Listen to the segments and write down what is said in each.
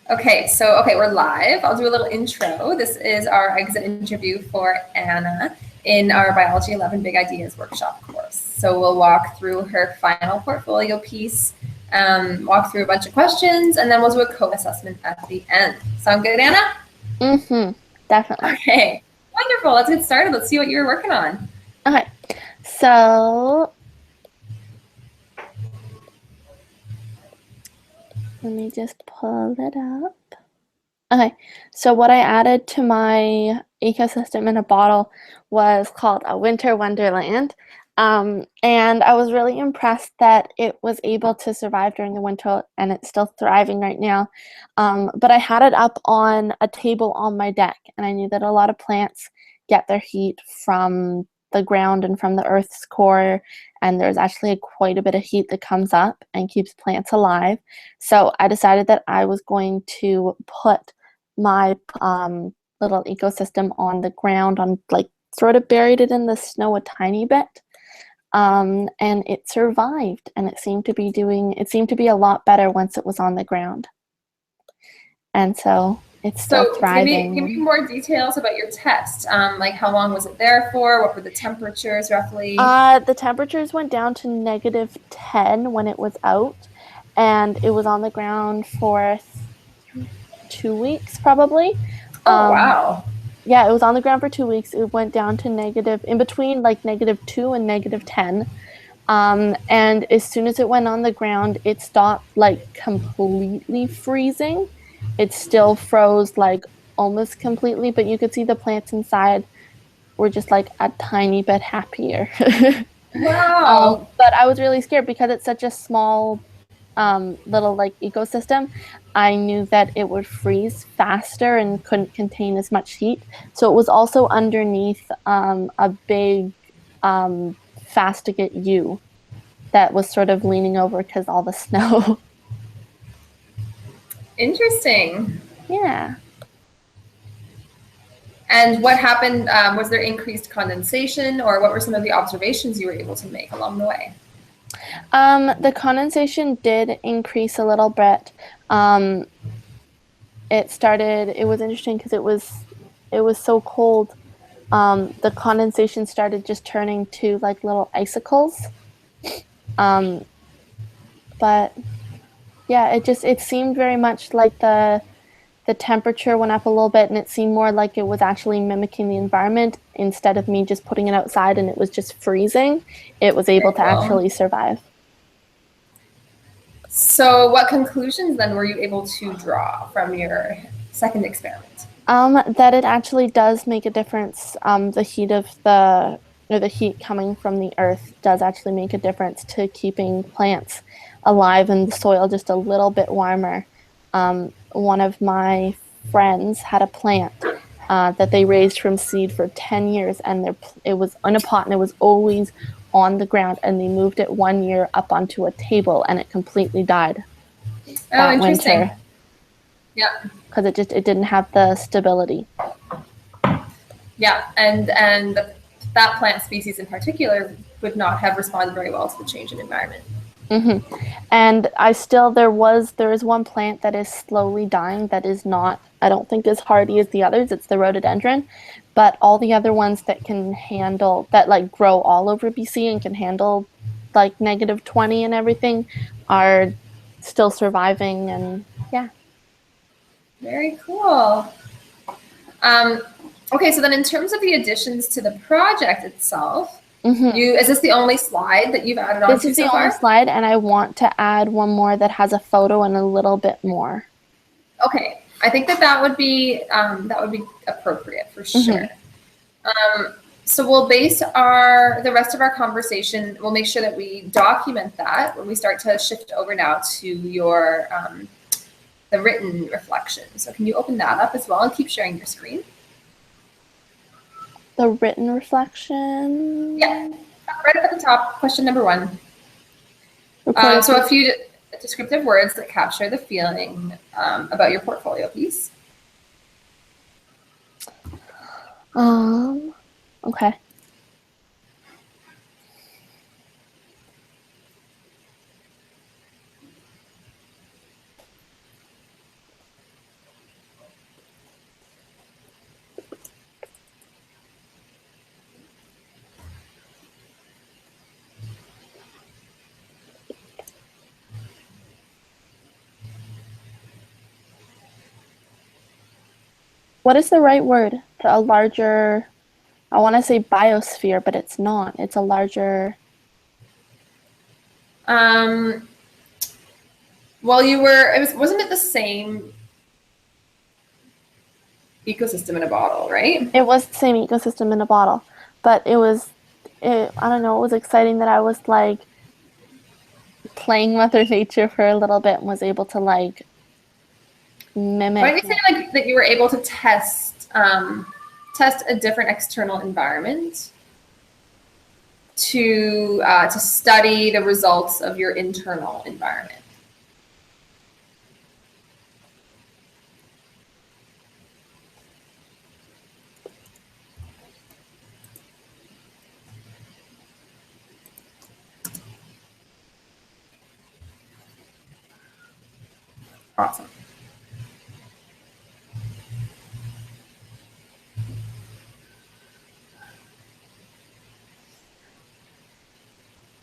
Okay, we're live. I'll do a little intro. This is our exit interview for Anna in our Biology 11 Big Ideas workshop course. So we'll walk through her final portfolio piece, walk through a bunch of questions, and then we'll do a co-assessment at the end. Sound good, Anna? Definitely. Okay, wonderful. Let's get started. Let's see what you're working on. Okay, so let me just pull it up. Okay, so what I added to my ecosystem in a bottle was called a winter wonderland. And I was really impressed that it was able to survive during the winter and it's still thriving right now. But I had it up on a table on my deck, and I knew that a lot of plants get their heat from the ground and from the earth's core, and there's actually quite a bit of heat that comes up and keeps plants alive. So I decided that I was going to put my little ecosystem on the ground, on like sort of buried it in the snow a tiny bit. And it survived, and it seemed to be a lot better once it was on the ground. And so it's still thriving. Give me more details about your test. Like how long was it there for? What were the temperatures roughly? The temperatures went down to -10 when it was out, and it was on the ground for 2 weeks probably. Oh, wow. Yeah, it was on the ground for 2 weeks. It went down to in between like -2 and -10. And as soon as it went on the ground, it stopped like completely freezing. It still froze like almost completely, but you could see the plants inside were just like a tiny bit happier. Wow. But I was really scared because it's such a small little like ecosystem. I knew that it would freeze faster and couldn't contain as much heat. So it was also underneath a big Fastiget yew that was sort of leaning over because all the snow. Interesting. Yeah. And what happened? Was there increased condensation, or what were some of the observations you were able to make along the way? The condensation did increase a little bit. It was interesting because it was so cold. The condensation started just turning to like little icicles. But yeah, it seemed very much like the temperature went up a little bit, and it seemed more like it was actually mimicking the environment instead of me just putting it outside and it was just freezing. It was able to actually survive. So what conclusions then were you able to draw from your second experiment? That it actually does make a difference. The heat coming from the earth does actually make a difference to keeping plants alive and the soil just a little bit warmer. One of my friends had a plant that they raised from seed for 10 years, and it was in a pot and it was always on the ground, and they moved it 1 year up onto a table and it completely died that winter. Yeah. Because it didn't have the stability. Yeah, and that plant species in particular would not have responded very well to the change in environment. Mm-hmm. And there is one plant that is slowly dying that is not, I don't think, as hardy as the others. It's the rhododendron, but all the other ones that like grow all over BC and can handle like -20 and everything are still surviving. And yeah. Very cool. Okay, so then in terms of the additions to the project itself, is this the only slide that you've added on so far? This is the only slide, and I want to add one more that has a photo and a little bit more. Okay, I think that would be appropriate for sure. So we'll base the rest of our conversation, we'll make sure that we document that when we start to shift over now to your the written reflection. So can you open that up as well and keep sharing your screen? The written reflection? Yeah, right up at the top, question number 1. So a few descriptive words that capture the feeling about your portfolio piece. Okay. what is the right word? A larger, I want to say biosphere, but it's not. It's a larger. Well, wasn't it the same ecosystem in a bottle, right? It was the same ecosystem in a bottle, but I don't know, it was exciting that I was like playing Mother Nature for a little bit and was able to like mimic. Why don't you say like that you were able to test a different external environment to study the results of your internal environment? Awesome.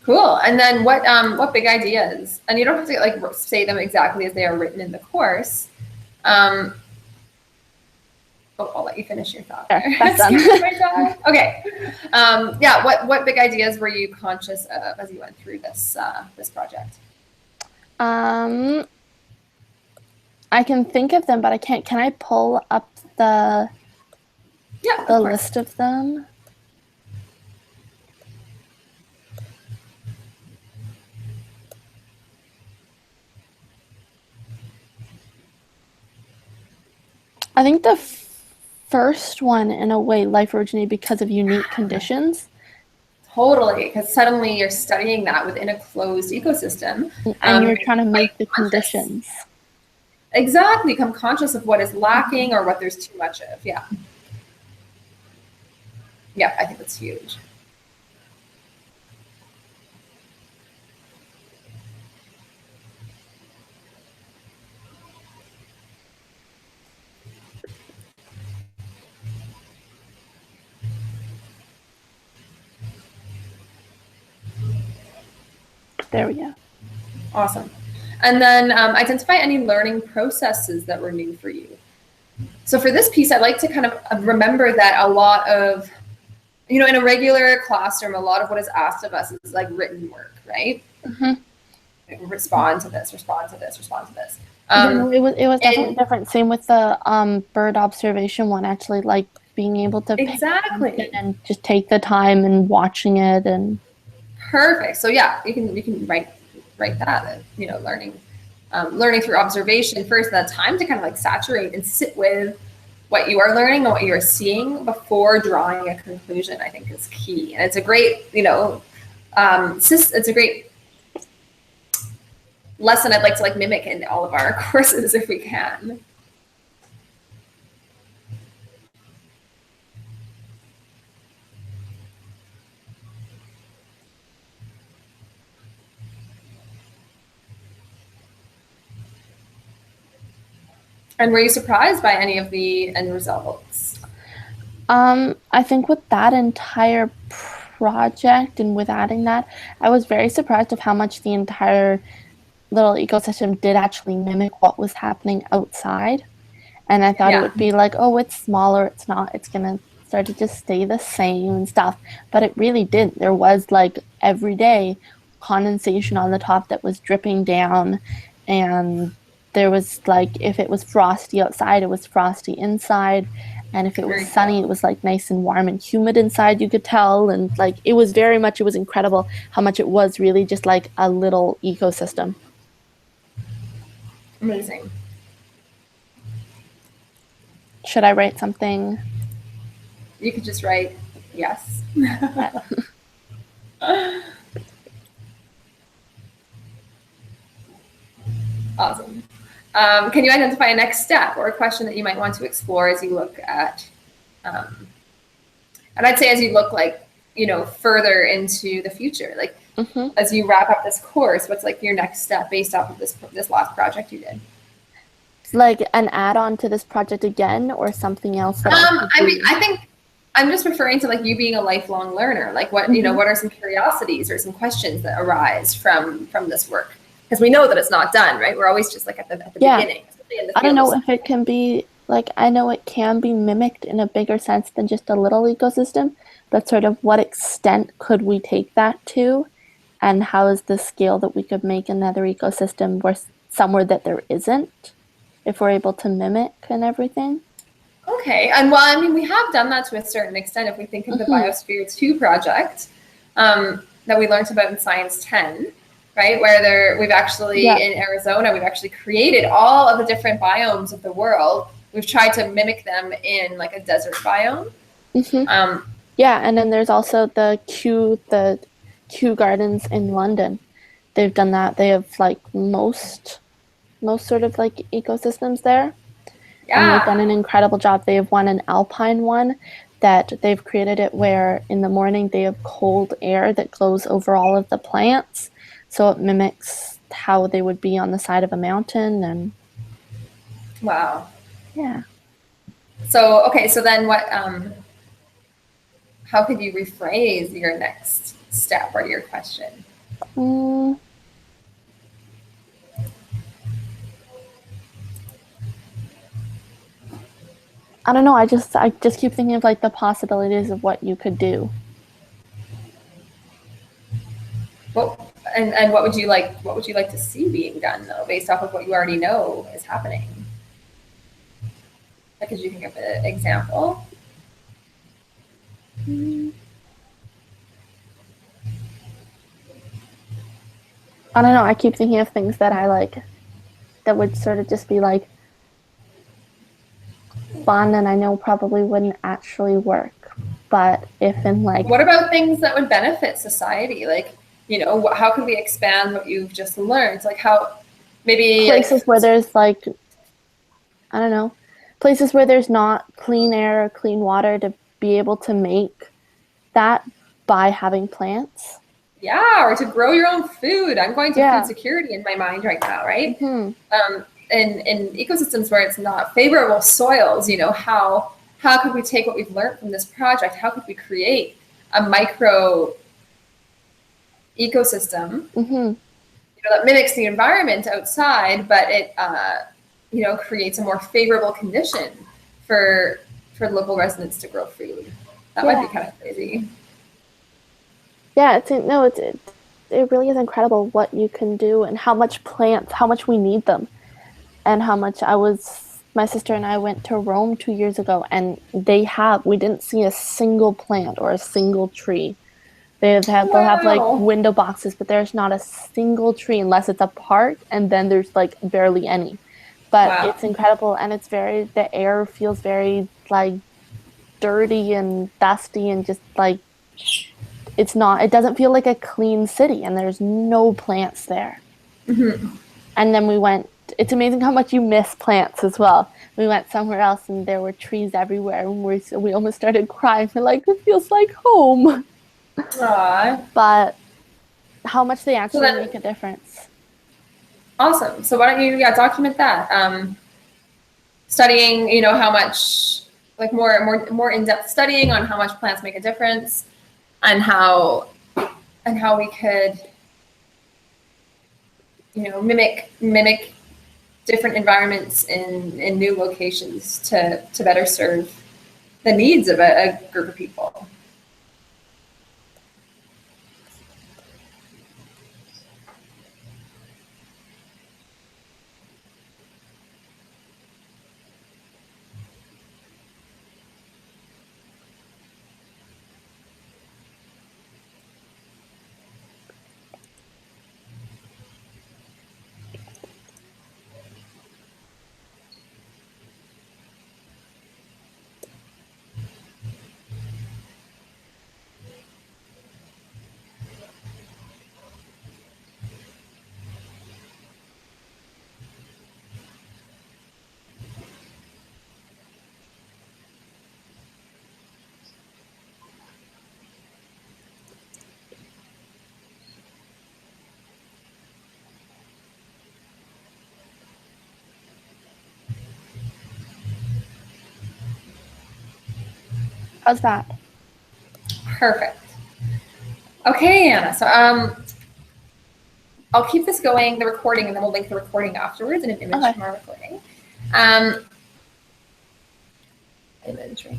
Cool. And then what big ideas? And you don't have to like say them exactly as they are written in the course. I'll let you finish your thought. Sure, that's done. Okay. Yeah. What big ideas were you conscious of as you went through this project? I can think of them, but I can't. Can I pull up the list of them? I think the first one, in a way, life originated because of unique conditions. Totally, because suddenly you're studying that within a closed ecosystem. And you're trying to make the conditions. Exactly, become conscious of what is lacking or what there's too much of. Yeah. Yeah, I think that's huge. There we go. Awesome. And then identify any learning processes that were new for you. So for this piece, I'd like to kind of remember that a lot of, in a regular classroom, a lot of what is asked of us is like written work, right? Mm-hmm. Respond to this, respond to this, respond to this. It was definitely different. Same with the bird observation one, actually, like being able to exactly and just take the time and watching it. And perfect. So yeah, you can write that, learning through observation first, that time to kind of like saturate and sit with what you are learning and what you are seeing before drawing a conclusion, I think is key. And it's a great, it's a great lesson I'd like to like mimic in all of our courses if we can. And were you surprised by any of the end results? I think with that entire project and with adding that, I was very surprised of how much the entire little ecosystem did actually mimic what was happening outside. And I thought it would be like, oh, it's smaller, it's not, it's going to start to just stay the same and stuff. But it really didn't. There was like every day condensation on the top that was dripping down, and there was like, if it was frosty outside, it was frosty inside, and if it was sunny, it was like nice and warm and humid inside, you could tell. And like it was incredible how much it was really just like a little ecosystem. Amazing. Should I write something? You could just write yes. Awesome. Can you identify a next step or a question that you might want to explore as you look at, and I'd say as you look like, further into the future, like as you wrap up this course, what's like your next step based off of this last project you did? Like an add-on to this project again, or something else? I think I'm just referring to like you being a lifelong learner. Like what, what are some curiosities or some questions that arise from this work? Because we know that it's not done, right? We're always just like at the beginning. I don't know if it can be like I know it can be mimicked in a bigger sense than just a little ecosystem, but sort of what extent could we take that to, and how is the scale that we could make another ecosystem where somewhere that there isn't, if we're able to mimic and everything. Okay, and well, I mean, we have done that to a certain extent. If we think of the Biosphere 2 project that we learned about in Science 10, right, where we've actually, in Arizona, we've actually created all of the different biomes of the world. We've tried to mimic them in like a desert biome. Yeah, and then there's also the Kew Gardens in London. They've done that. They have like most sort of like ecosystems there. Yeah. And they've done an incredible job. They have won an alpine one that they've created it where in the morning they have cold air that goes over all of the plants. So it mimics how they would be on the side of a mountain. And wow. Yeah. So, okay, so then what, how could you rephrase your next step or your question? I don't know. I just keep thinking of like the possibilities of what you could do. Well, and what would you like to see being done though, based off of what you already know is happening? Like, could you think of an example? I don't know. I keep thinking of things that I like that would sort of just be like fun, and I know probably wouldn't actually work. But if in like, what about things that would benefit society? Like, you know, how can we expand what you've just learned? Like, how maybe places where there's like, I don't know, places where there's not clean air or clean water, to be able to make that by having plants. Yeah, or to grow your own food. I'm going to food security in my mind right now, right? In ecosystems where it's not favorable soils, you know, how could we take what we've learned from this project? How could we create a micro ecosystem, you know, that mimics the environment outside, but it, you know, creates a more favorable condition for local residents to grow food? That might be kind of crazy. Yeah, it really is incredible what you can do and how much we need them, and how much my sister and I went to Rome 2 years ago, and we didn't see a single plant or a single tree. They'll have like window boxes, but there's not a single tree unless it's a park, and then there's like barely any. But it's incredible, and the air feels very like dirty and dusty, and just like it doesn't feel like a clean city, and there's no plants there. And then it's amazing how much you miss plants as well. We went somewhere else and there were trees everywhere, and we almost started crying. We're like, it feels like home. Aww. But how much they actually make a difference. Awesome. So why don't you document that? Studying, you know, how much, like more in-depth studying on how much plants make a difference, and how we could, you know, mimic different environments in new locations to better serve the needs of a group of people. How's that? Perfect. Okay, Anna. So I'll keep this going, the recording, and then we'll link the recording afterwards in an image from our recording. image right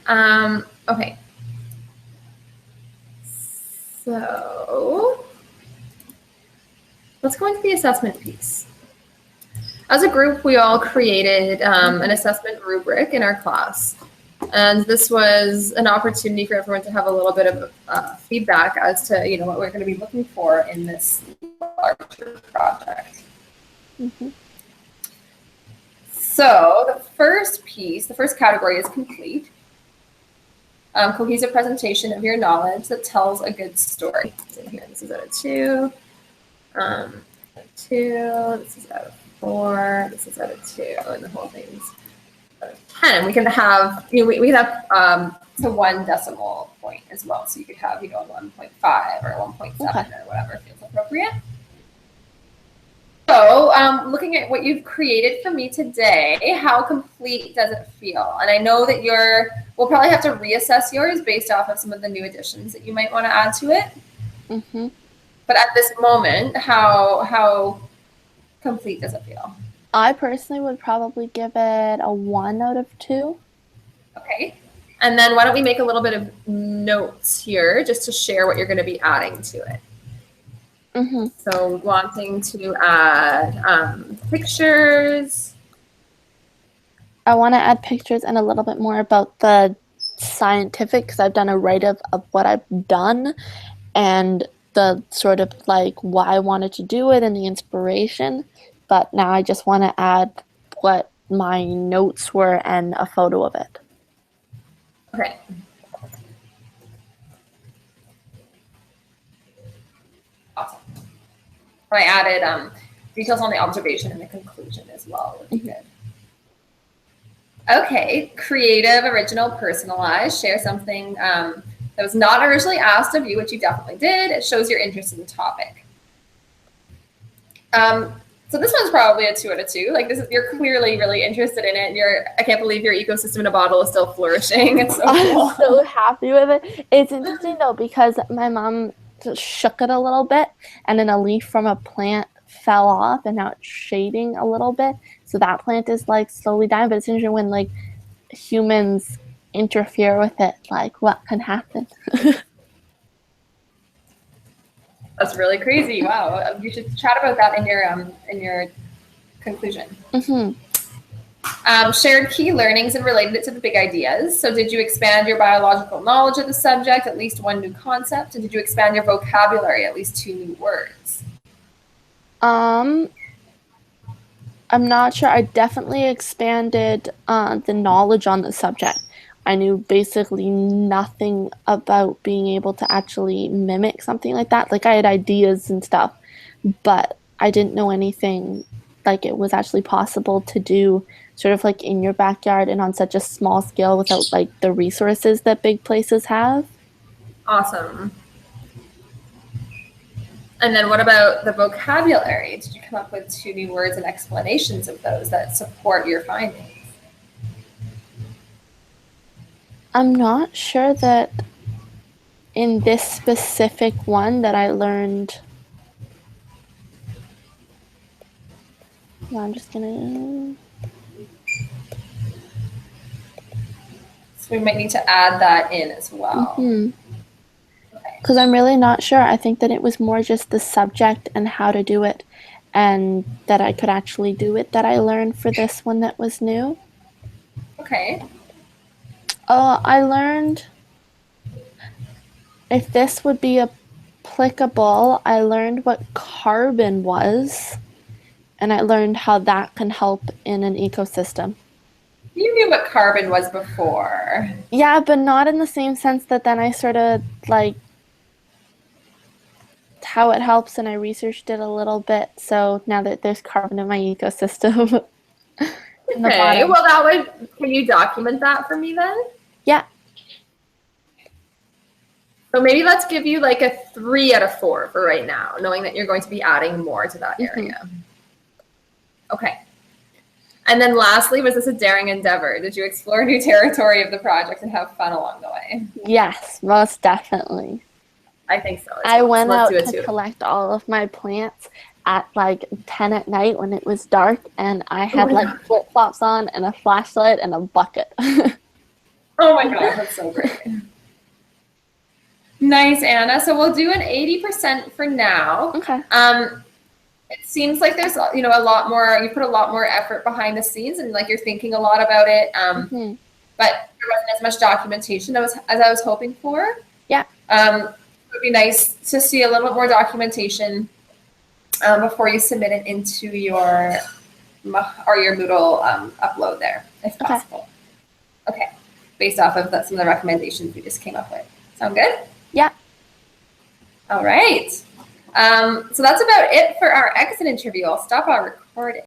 now. Okay. So let's go into the assessment piece. As a group, we all created an assessment rubric in our class. And this was an opportunity for everyone to have a little bit of feedback as to, what we're going to be looking for in this larger project. Mm-hmm. So the first piece, the first category is complete. Cohesive presentation of your knowledge that tells a good story. So here, this is out of 2. Out of 2. This is out of 4. This is out of 2, and the whole thing's out of 10. We can have, we can have to 1 decimal point as well. So you could have, a 1.5 or 1.7 or whatever feels appropriate. So looking at what you've created for me today, how complete does it feel? And I know that we'll probably have to reassess yours based off of some of the new additions that you might want to add to it. Mm-hmm. But at this moment, how complete does it feel? I personally would probably give it a 1 out of 2. Okay. And then why don't we make a little bit of notes here just to share what you're going to be adding to it. Mm-hmm. So wanting to add pictures. I want to add pictures and a little bit more about the scientific, because I've done a write-up of what I've done and the sort of like why I wanted to do it and the inspiration. But now I just want to add what my notes were and a photo of it. Okay. Awesome. I added details on the observation and the conclusion as well would be good. Okay, creative, original, personalized. Share something that was not originally asked of you, which you definitely did. It shows your interest in the topic. So this one's probably a 2 out of 2. Like you're clearly really interested in it. I can't believe your ecosystem in a bottle is still flourishing. It's so cool. I'm so happy with it. It's interesting though because my mom just shook it a little bit, and then a leaf from a plant fell off, and now it's shading a little bit. So that plant is like slowly dying. But it's interesting when like humans interfere with it, like what can happen. That's really crazy. Wow. You should chat about that in your conclusion. Mm-hmm. Shared key learnings and related it to the big ideas. So did you expand your biological knowledge of the subject, at least 1 new concept? And did you expand your vocabulary, at least 2 new words? I'm not sure. I definitely expanded the knowledge on the subject. I knew basically nothing about being able to actually mimic something like that. Like I had ideas and stuff, but I didn't know anything like it was actually possible to do sort of like in your backyard and on such a small scale without like the resources that big places have. Awesome. And then what about the vocabulary? Did you come up with 2 new words and explanations of those that support your findings? I'm not sure that in this specific one that I learned. No, I'm just gonna. So we might need to add that in as well. Because I'm really not sure. I think that it was more just the subject and how to do it, and that I could actually do it that I learned for this one that was new. Okay. I learned if this would be applicable, I learned what carbon was, and I learned how that can help in an ecosystem. You knew what carbon was before. Yeah, but not in the same sense that then I sort of like how it helps, and I researched it a little bit. So now that there's carbon in my ecosystem. Okay, well can you document that for me then? Yeah. So maybe let's give you like a 3 out of 4 for right now, knowing that you're going to be adding more to that area. Okay. And then lastly, was this a daring endeavor? Did you explore new territory of the project and have fun along the way? Yes, most definitely. I think so. I went out to collect all of my plants at like 10 at night when it was dark, and I had my like flip-flops on and a flashlight and a bucket. Oh my God, that's so great. Nice, Anna. So we'll do an 80% for now. Okay. It seems like there's, you know, a lot more, you put a lot more effort behind the scenes and like you're thinking a lot about it. Mhm. But there wasn't as much documentation as I was hoping for. Yeah. It would be nice to see a little bit more documentation before you submit it into your Moodle upload there, if Okay. possible. Okay. Based off of some of the recommendations we just came up with. Sound good? Yeah. All right. So that's about it for our exit interview. I'll stop our recording.